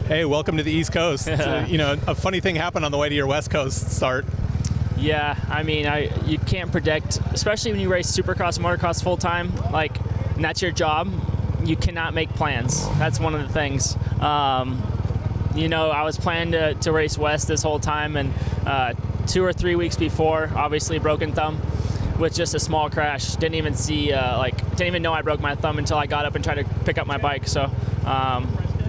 Hey, welcome to the East Coast. A funny thing happened on the way to your West Coast start. Yeah, I mean, you can't predict, especially when you race Supercross, motocross full time. And that's your job. You cannot make plans. That's one of the things. I was planning to race West this whole time, and 2 or 3 weeks before, obviously broken thumb with just a small crash. Didn't even know I broke my thumb until I got up and tried to pick up my bike. So.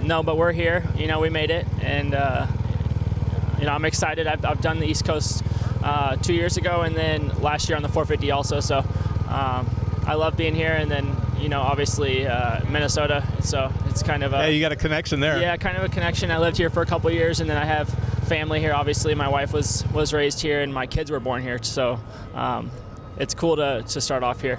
No, but we're here. We made it, and I'm excited. I've done the East Coast 2 years ago, and then last year on the 450 also. So I love being here, and then obviously Minnesota. So it's kind of you got a connection there. Yeah, kind of a connection. I lived here for a couple of years, and then I have family here. Obviously, my wife was raised here, and my kids were born here. So it's cool to start off here.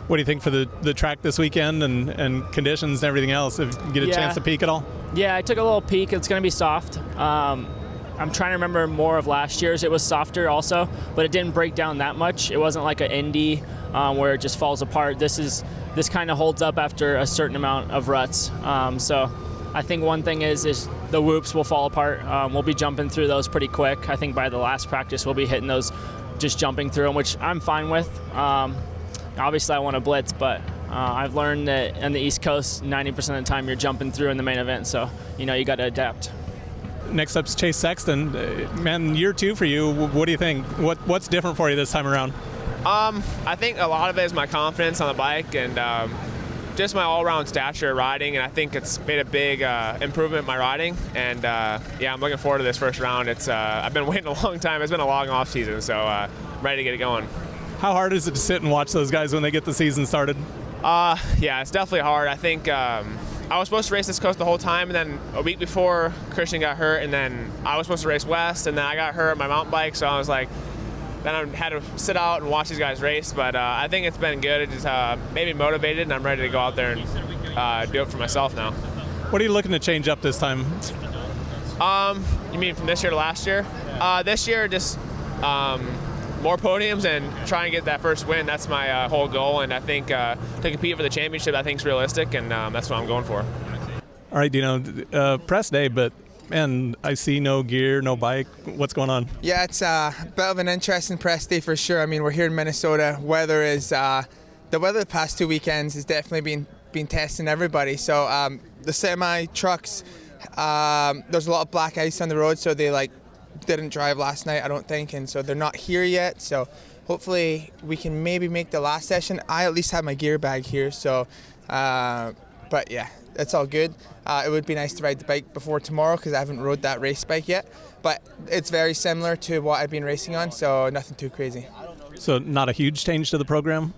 What do you think for the track this weekend and conditions and everything else? If you get a chance to peek at all? Yeah, I took a little peek. It's going to be soft. I'm trying to remember more of last year's. It was softer also, but it didn't break down that much. It wasn't like an Indy where it just falls apart. This kind of holds up after a certain amount of ruts. So I think one thing is the whoops will fall apart. We'll be jumping through those pretty quick. I think by the last practice we'll be hitting those, just jumping through them, which I'm fine with. Obviously, I want to blitz, but I've learned that on the East Coast, 90% of the time you're jumping through in the main event, so you got to adapt. Next up's Chase Sexton. Man, year 2 for you. What do you think? What's different for you this time around? I think a lot of it is my confidence on the bike and just my all-around stature riding, and I think it's made a big improvement in my riding. And I'm looking forward to this first round. I've been waiting a long time. It's been a long off season, so ready to get it going. How hard is it to sit and watch those guys when they get the season started? It's definitely hard. I think I was supposed to race this coast the whole time, and then a week before Christian got hurt, and then I was supposed to race West, and then I got hurt on my mountain bike, so I was like, then I had to sit out and watch these guys race. But I think it's been good. It just made me motivated, and I'm ready to go out there and do it for myself now. What are you looking to change up this time? You mean from this year to last year? This year, just more podiums and try and get that first win. That's my whole goal, and I think to compete for the championship, I think is realistic, and that's what I'm going for. All right, Dino, press day, but man, I see no gear, no bike. What's going on? Yeah, it's a bit of an interesting press day for sure. I mean, we're here in Minnesota. The weather the past 2 weekends has definitely been testing everybody. So the semi trucks, there's a lot of black ice on the road, so they didn't drive last night, I don't think, and so they're not here yet. So hopefully we can maybe make the last session. I at least have my gear bag here, so but yeah, it's all good. It would be nice to ride the bike before tomorrow because I haven't rode that race bike yet, but it's very similar to what I've been racing on, so nothing too crazy. So not a huge change to the program?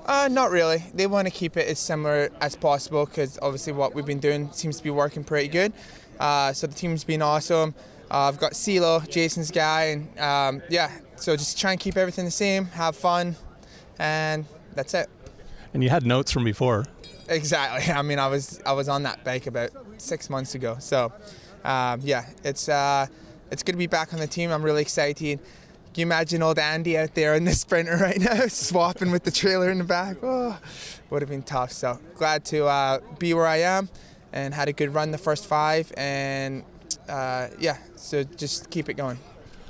Not really. They want to keep it as similar as possible because obviously what we've been doing seems to be working pretty good. So the team's been awesome. I've got CeeLo, Jason's guy, and so just try and keep everything the same, have fun, and that's it. And you had notes from before. Exactly. I mean, I was on that bike about 6 months ago. So, it's good to be back on the team. I'm really excited. Can you imagine old Andy out there in the Sprinter right now, swapping with the trailer in the back? Oh, would have been tough. So glad to be where I am, and had a good run the first 5, and so just keep it going.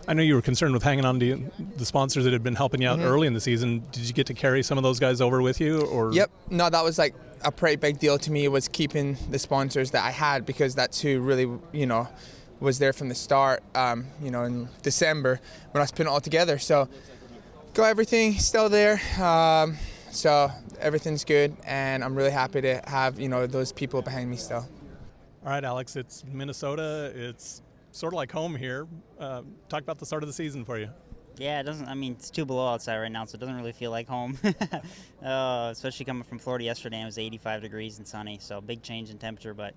I know you were concerned with hanging on to the sponsors that had been helping you out early in the season. Did you get to carry some of those guys over with you? Or? Yep. No, that was a pretty big deal to me, was keeping the sponsors that I had, because that's who really, was there from the start, in December when I was putting it all together. So got everything still there. So everything's good, and I'm really happy to have, those people behind me still. All right, Alex, it's Minnesota. It's sort of like home here. Talk about the start of the season for you. Yeah, it's 2 below outside right now, so it doesn't really feel like home. Especially coming from Florida yesterday, it was 85 degrees and sunny, so big change in temperature. But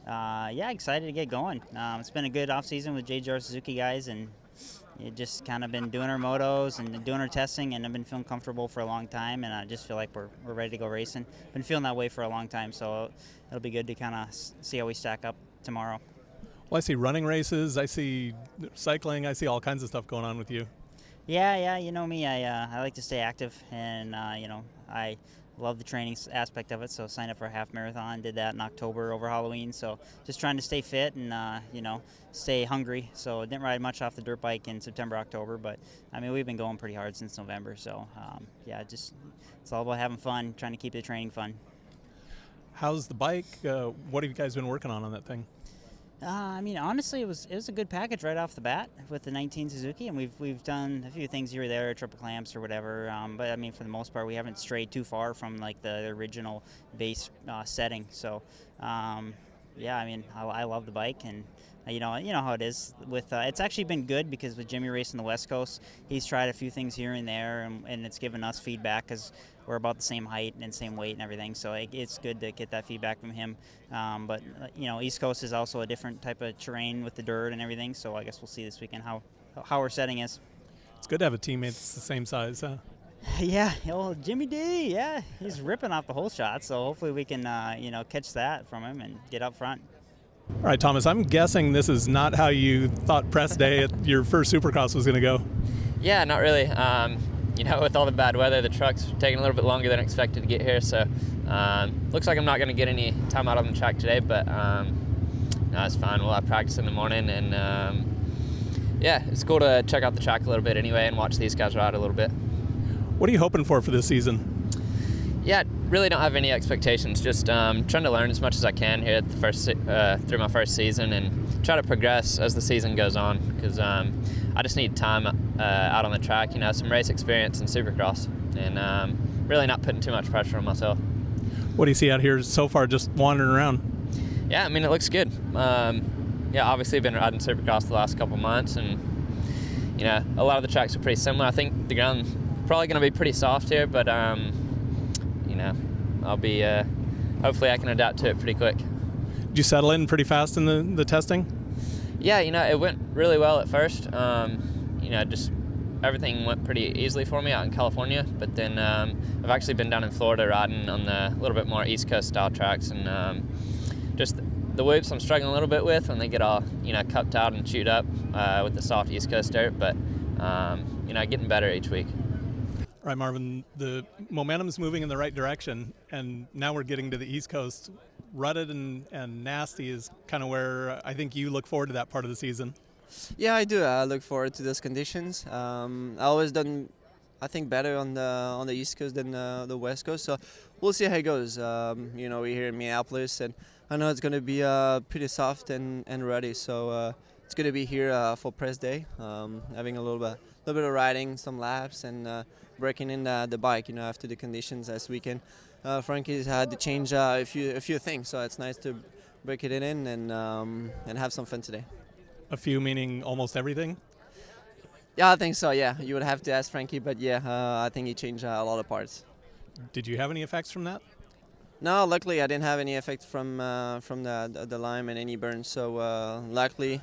excited to get going. It's been a good off season with JGR Suzuki guys, and it just kind of been doing our motos and doing our testing, and I've been feeling comfortable for a long time, and I just feel like we're ready to go racing. Been feeling that way for a long time, so it'll be good to kind of see how we stack up tomorrow. Well, I see running races, I see cycling, I see all kinds of stuff going on with you. Yeah, you know me. I like to stay active, and I love the training aspect of it. So signed up for a half marathon, did that in October over Halloween. So just trying to stay fit and stay hungry. So didn't ride much off the dirt bike in September, October, but I mean we've been going pretty hard since November. So just it's all about having fun, trying to keep the training fun. How's the bike? What have you guys been working on that thing? I mean, honestly, it was a good package right off the bat with the 19 Suzuki, and we've done a few things here or there, triple clamps or whatever. But I mean, for the most part, we haven't strayed too far from like the original base setting. So, I mean, I love the bike, and you know how it is with. It's actually been good because with Jimmy racing the West Coast, he's tried a few things here and there, and it's given us feedback because we're about the same height and same weight and everything, so it's good to get that feedback from him. But East Coast is also a different type of terrain with the dirt and everything, so I guess we'll see this weekend how our setting is. It's good to have a teammate that's the same size, huh? Yeah, well, Jimmy D, yeah, he's ripping off the whole shot, so hopefully we can catch that from him and get up front. All right, Thomas, I'm guessing this is not how you thought press day at your first Supercross was going to go. Yeah, not really. With all the bad weather, the truck's taking a little bit longer than expected to get here, so looks like I'm not going to get any time out on the track today, but no, it's fine. We'll have practice in the morning, and it's cool to check out the track a little bit anyway and watch these guys ride a little bit. What are you hoping for this season? Yeah, really don't have any expectations. Just trying to learn as much as I can here at through my first season and try to progress as the season goes on because I just need time out on the track, some race experience in Supercross, and really not putting too much pressure on myself. What do you see out here so far just wandering around? Yeah, I mean, it looks good. Obviously I've been riding Supercross the last couple months, and a lot of the tracks are pretty similar. I think the ground's probably going to be pretty soft here, but I'll be hopefully I can adapt to it pretty quick. Did you settle in pretty fast in the testing? Yeah, it went really well at first. Just everything went pretty easily for me out in California, but then I've actually been down in Florida riding on the little bit more East Coast style tracks, and just the whoops I'm struggling a little bit with when they get all cupped out and chewed up with the soft East Coast dirt, but getting better each week. All right, Marvin, the momentum's moving in the right direction, and now we're getting to the East Coast. Rutted and nasty is kind of where I think you look forward to that part of the season. Yeah, I do. I look forward to those conditions. I always done, I think, better on the East Coast than the West Coast. So we'll see how it goes. We're here in Minneapolis, and I know it's going to be pretty soft and ruddy. So it's going to be here for press day, having a little bit of riding, some laps, and breaking in the bike. After the conditions last weekend, Frankie's had to change a few things. So it's nice to break it in and have some fun today. A few meaning almost everything? Yeah, I think so, yeah. You would have to ask Frankie, but yeah, I think he changed a lot of parts. Did you have any effects from that? No, luckily I didn't have any effect from the lime and any burns. So luckily,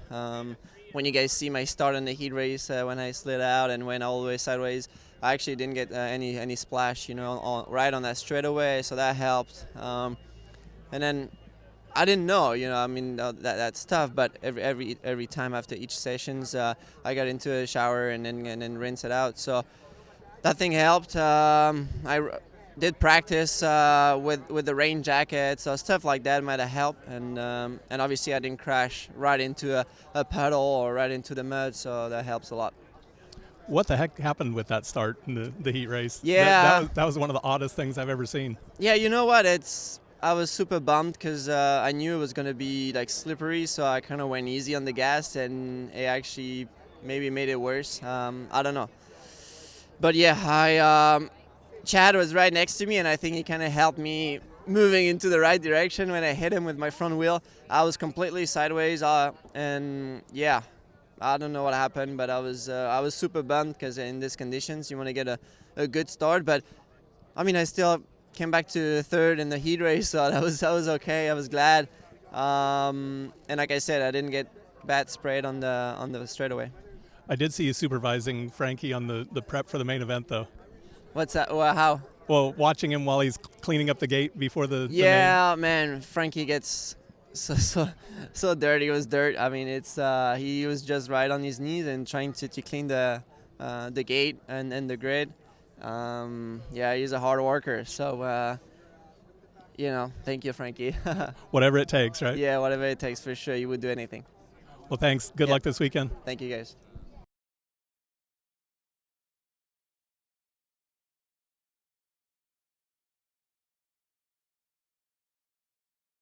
when you guys see my start in the heat race, when I slid out and went all the way sideways, I actually didn't get any splash, right on that straightaway, so that helped. And then I didn't know, that's tough. But every time after each sessions, I got into a shower and then rinse it out. So that thing helped. I did practice with the rain jacket, so stuff like that might have helped. And obviously I didn't crash right into a puddle or right into the mud, so that helps a lot. What the heck happened with that start in the heat race? Yeah, that was one of the oddest things I've ever seen. Yeah, you know what? I was super bummed because I knew it was going to be like slippery, so I kind of went easy on the gas, and it actually maybe made it worse. I don't know. But yeah, Chad was right next to me, and I think he kind of helped me moving into the right direction. When I hit him with my front wheel, I was completely sideways, and yeah, I don't know what happened, but I was super bummed because in these conditions you want to get a good start. But I mean, I still came back to third in the heat race, so that was okay. I was glad, and like I said, I didn't get bad sprayed on the straightaway. I did see you supervising Frankie on the prep for the main event, though. What's that? Well, how? Well, watching him while he's cleaning up the gate before the main. Man, Frankie gets so dirty. It was dirt. I mean, it's he was just right on his knees and trying to clean the gate and the grid. Yeah, he's a hard worker. So, thank you, Frankie. Whatever it takes, right? Yeah, whatever it takes, for sure. You would do anything. Well, thanks. Good luck this weekend. Thank you, guys.